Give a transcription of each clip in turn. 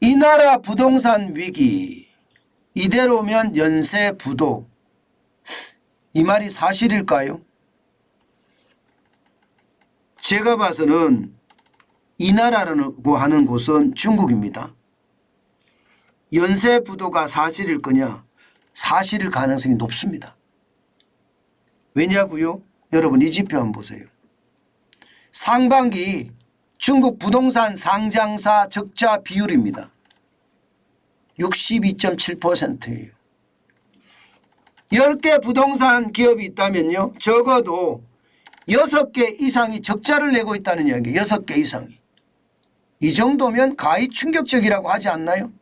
이 나라 부동산 위기 이대로면 연쇄 부도, 이 말이 사실일까요? 제가 봐서는 이 나라라고 하는 곳은 중국입니다. 연쇄 부도가 사실일 거냐? 사실일 가능성이 높습니다. 왜냐고요? 여러분 이 지표 한번 보세요. 상반기 중국 부동산 상장사 적자 비율입니다. 62.7%예요. 10개 부동산 기업이 있다면요, 적어도 6개 이상이 적자를 내고 있다는 이야기예요. 6개 이상이. 이 정도면 가히 충격적이라고 하지 않나요?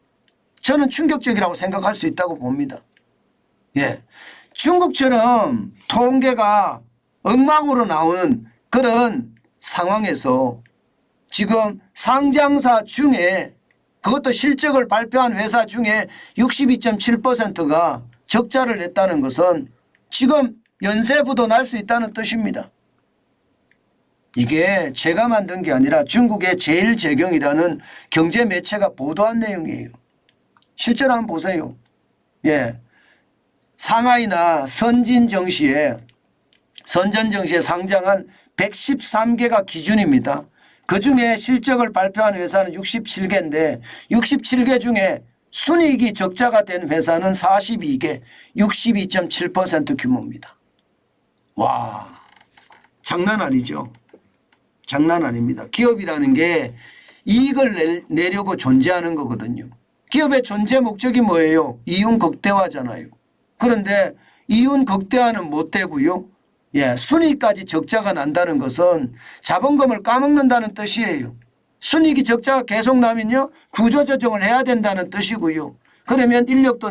저는 충격적이라고 생각할 수 있다고 봅니다. 예, 중국처럼 통계가 엉망으로 나오는 그런 상황에서 지금 상장사 중에, 그것도 실적을 발표한 회사 중에 62.7%가 적자를 냈다는 것은 지금 연쇄부도 날 수 있다는 뜻입니다. 이게 제가 만든 게 아니라 중국의 제일제경이라는 경제 매체가 보도한 내용이에요. 실제로 한번 보세요. 예, 상하이나 선전정시에 상장한 113개가 기준입니다. 그중에 실적을 발표한 회사는 67개인데 67개 중에 순이익이 적자가 된 회사는 42개, 62.7% 규모입니다. 와, 장난 아니죠. 장난 아닙니다. 기업이라는 게 이익을 내려고 존재하는 거거든요. 기업의 존재 목적이 뭐예요? 이윤 극대화잖아요. 그런데 이윤 극대화는 못 되고요. 예, 순이익까지 적자가 난다는 것은 자본금을 까먹는다는 뜻이에요. 순이익이 적자가 계속 나면요, 구조조정을 해야 된다는 뜻이고요. 그러면 인력도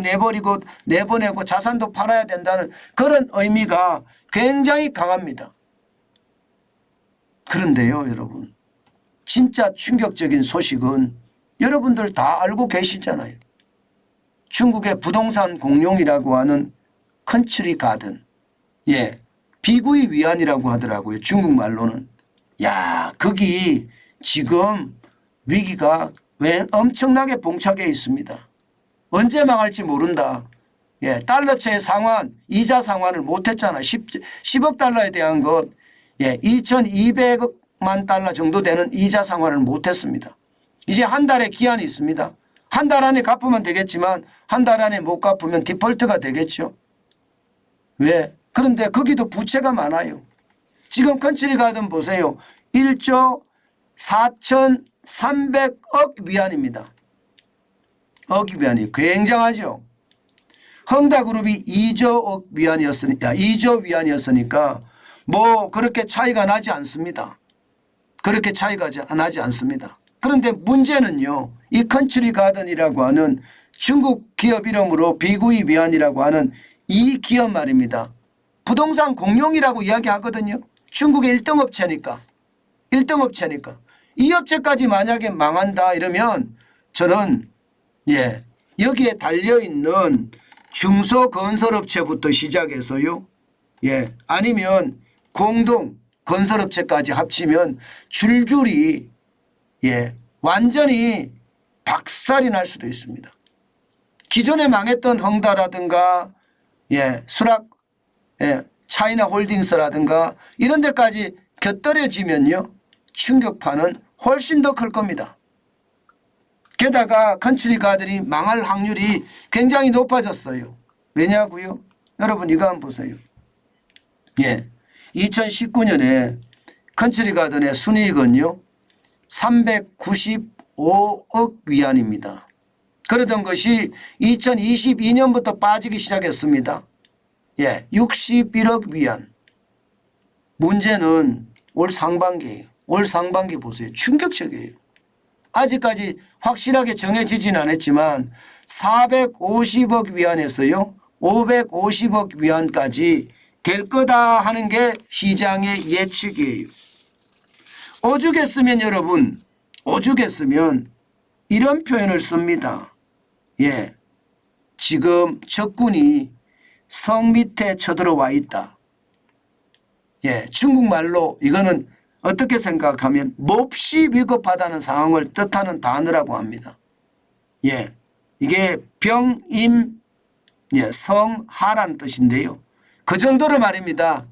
내보내고 자산도 팔아야 된다는 그런 의미가 굉장히 강합니다. 그런데요, 여러분, 진짜 충격적인 소식은 여러분들 다 알고 계시잖아요. 중국의 부동산 공룡이라고 하는 컨트리 가든, 예, 비구이 위안이라고 하더라고요. 중국말로는. 야, 거기 지금 위기가 왜 엄청나게 봉착해 있습니다. 언제 망할지 모른다. 예, 달러채의 상환, 이자 상환을 못했잖아. 10억 달러에 대한 것, 예, 2,200만 달러 정도 되는 이자 상환을 못했습니다. 이제 한 달의 기한이 있습니다. 한 달 안에 갚으면 되겠지만 한 달 안에 못 갚으면 디폴트가 되겠죠. 왜? 그런데 거기도 부채가 많아요. 지금 컨트리 가든 보세요. 1조 4,300억 위안입니다. 억 위안이 굉장하죠. 헝다그룹이 2조 위안이었으니까 뭐 그렇게 차이가 나지 않습니다. 그렇게 차이가 나지 않습니다. 그런데 문제는요, 이 컨트리 가든이라고 하는 중국 기업 이름으로 비구이 위안이라고 하는 이 기업 말입니다. 부동산 공룡이라고 이야기하거든요. 중국의 1등 업체니까. 1등 업체니까. 이 업체까지 만약에 망한다 이러면 저는, 예, 여기에 달려있는 중소건설업체부터 시작해서요, 예, 아니면 공동 건설업체까지 합치면 줄줄이, 예, 완전히 박살이 날 수도 있습니다. 기존에 망했던 헝다라든가, 예, 예, 차이나 홀딩스라든가 이런 데까지 곁들여지면요, 충격파는 훨씬 더 클 겁니다. 게다가 컨트리 가든이 망할 확률이 굉장히 높아졌어요. 왜냐고요? 여러분 이거 한번 보세요. 예, 2019년에 컨트리 가든의 순이익은요 395억 위안입니다. 그러던 것이 2022년부터 빠지기 시작했습니다. 예, 61억 위안. 문제는 올 상반기예요. 올 상반기 보세요. 충격적이에요. 아직까지 확실하게 정해지진 않았지만 450억 위안에서요 550억 위안까지 될 거다 하는 게 시장의 예측이에요. 오죽했으면 여러분, 오죽했으면 이런 표현을 씁니다. 예, 지금 적군이 성 밑에 쳐들어와 있다. 예, 중국말로 이거는 어떻게 생각하면 몹시 위급하다는 상황을 뜻하는 단어라고 합니다. 예, 이게 병임 성하라는 뜻인데요. 그 정도로 말입니다.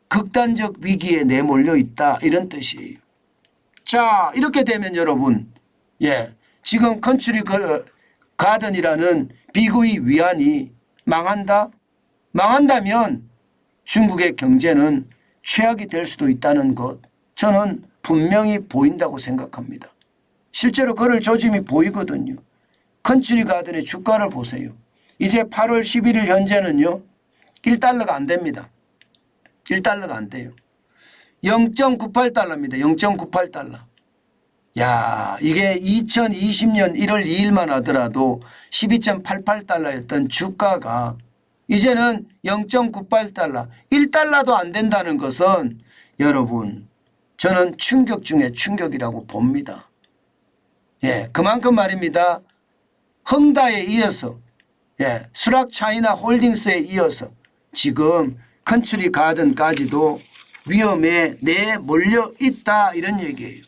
극단적 위기에 내몰려 있다 이런 뜻이에요. 자, 이렇게 되면 여러분, 지금 컨트리 가든이라는 비구의 위안이 망한다? 망한다면 중국의 경제는 최악이 될 수도 있다는 것, 저는 분명히 보인다고 생각합니다. 실제로 그럴 조짐이 보이거든요. 컨트리 가든의 주가를 보세요. 이제 8월 11일 현재는요, 1달러가 안 됩니다. 1달러가 안 돼요. 0.98달러입니다. 0.98달러. 야, 이게 2020년 1월 2일만 하더라도 12.88달러였던 주가가 이제는 0.98달러, 1달러도 안 된다는 것은 여러분, 저는 충격 중에 충격이라고 봅니다. 그만큼 말입니다. 헝다에 이어서, 수락 차이나 홀딩스에 이어서 지금 컨트리 가든까지도 위험에 내몰려 있다 이런 얘기예요.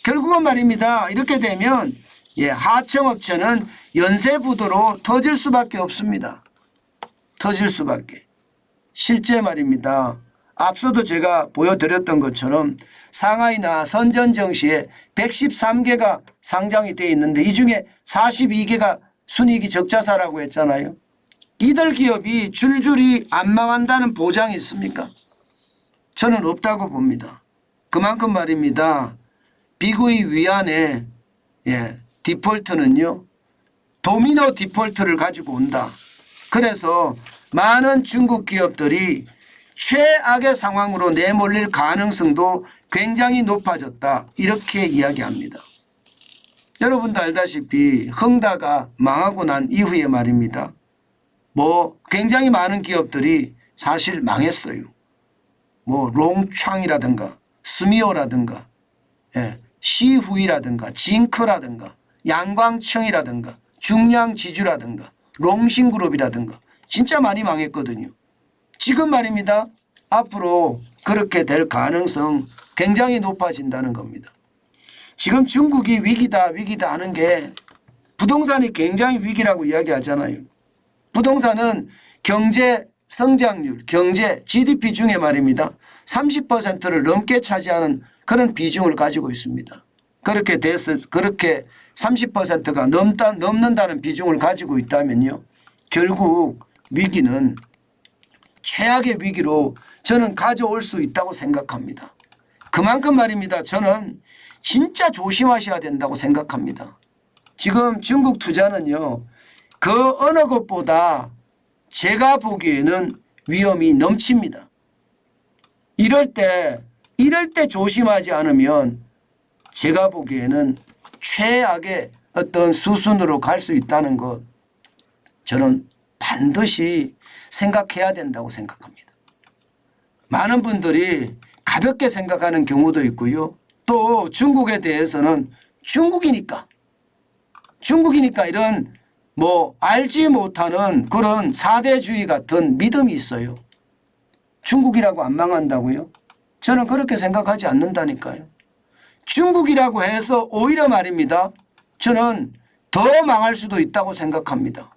결국은 말입니다. 이렇게 되면 하청업체는 연쇄부도로 터질 수밖에 없습니다. 터질 수밖에. 실제 말입니다. 앞서도 제가 보여드렸던 것처럼 상하이나 선전정시에 113개가 상장이 되어 있는데 이 중에 42개가 순이익이 적자사라고 했잖아요. 이들 기업이 줄줄이 안 망한다는 보장이 있습니까? 저는 없다고 봅니다. 그만큼 말입니다. 비구의 위안의 디폴트는요, 도미노 디폴트를 가지고 온다. 그래서 많은 중국 기업들이 최악의 상황으로 내몰릴 가능성도 굉장히 높아졌다. 이렇게 이야기합니다. 여러분도 알다시피 헝다가 망하고 난 이후에 말입니다. 굉장히 많은 기업들이 사실 망했어요. 롱창이라든가 스미오라든가 시후이라든가 징크라든가 양광청이라든가 중량지주라든가 롱신그룹이라든가 진짜 많이 망했거든요. 지금 말입니다. 앞으로 그렇게 될 가능성 굉장히 높아진다는 겁니다. 지금 중국이 위기다 하는 게 부동산이 굉장히 위기라고 이야기하잖아요. 부동산은 경제 성장률, 경제 GDP 중에 말입니다. 30%를 넘게 차지하는 그런 비중을 가지고 있습니다. 그렇게 30%가 넘는다는 비중을 가지고 있다면요. 결국 위기는 최악의 위기로 저는 가져올 수 있다고 생각합니다. 그만큼 말입니다. 저는 진짜 조심하셔야 된다고 생각합니다. 지금 중국 투자는요. 그 어느 것보다 제가 보기에는 위험이 넘칩니다. 이럴 때 조심하지 않으면 제가 보기에는 최악의 어떤 수순으로 갈 수 있다는 것 저는 반드시 생각해야 된다고 생각합니다. 많은 분들이 가볍게 생각하는 경우도 있고요. 또 중국에 대해서는 중국이니까 이런 알지 못하는 그런 사대주의 같은 믿음이 있어요. 중국이라고 안 망한다고요? 저는 그렇게 생각하지 않는다니까요. 중국이라고 해서 오히려 말입니다. 저는 더 망할 수도 있다고 생각합니다.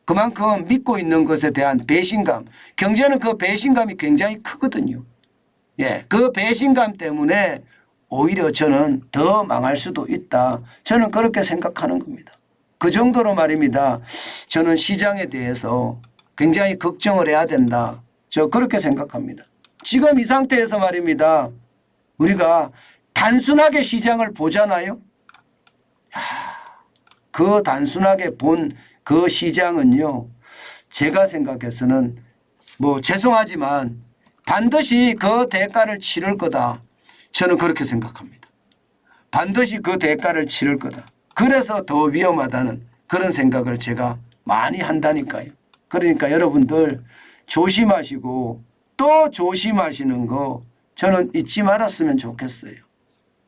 그만큼 믿고 있는 것에 대한 배신감, 경제는 그 배신감이 굉장히 크거든요. 그 배신감 때문에 오히려 저는 더 망할 수도 있다. 저는 그렇게 생각하는 겁니다. 그 정도로 말입니다. 저는 시장에 대해서 굉장히 걱정을 해야 된다. 저 그렇게 생각합니다. 지금 이 상태에서 말입니다. 우리가 단순하게 시장을 보잖아요. 그 단순하게 본 그 시장은요. 제가 생각해서는 죄송하지만 반드시 그 대가를 치를 거다. 저는 그렇게 생각합니다. 반드시 그 대가를 치를 거다. 그래서 더 위험하다는 그런 생각을 제가 많이 한다니까요. 그러니까 여러분들 조심하시고 또 조심하시는 거 저는 잊지 말았으면 좋겠어요.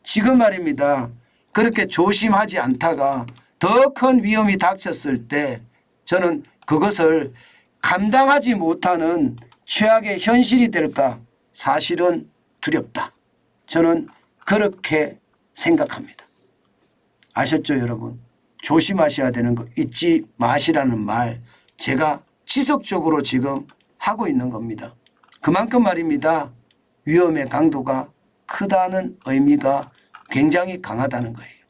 지금 말입니다. 그렇게 조심하지 않다가 더 큰 위험이 닥쳤을 때 저는 그것을 감당하지 못하는 최악의 현실이 될까 사실은 두렵다. 저는 그렇게 생각합니다. 아셨죠, 여러분? 조심하셔야 되는 거 잊지 마시라는 말 제가 지속적으로 지금 하고 있는 겁니다. 그만큼 말입니다. 위험의 강도가 크다는 의미가 굉장히 강하다는 거예요.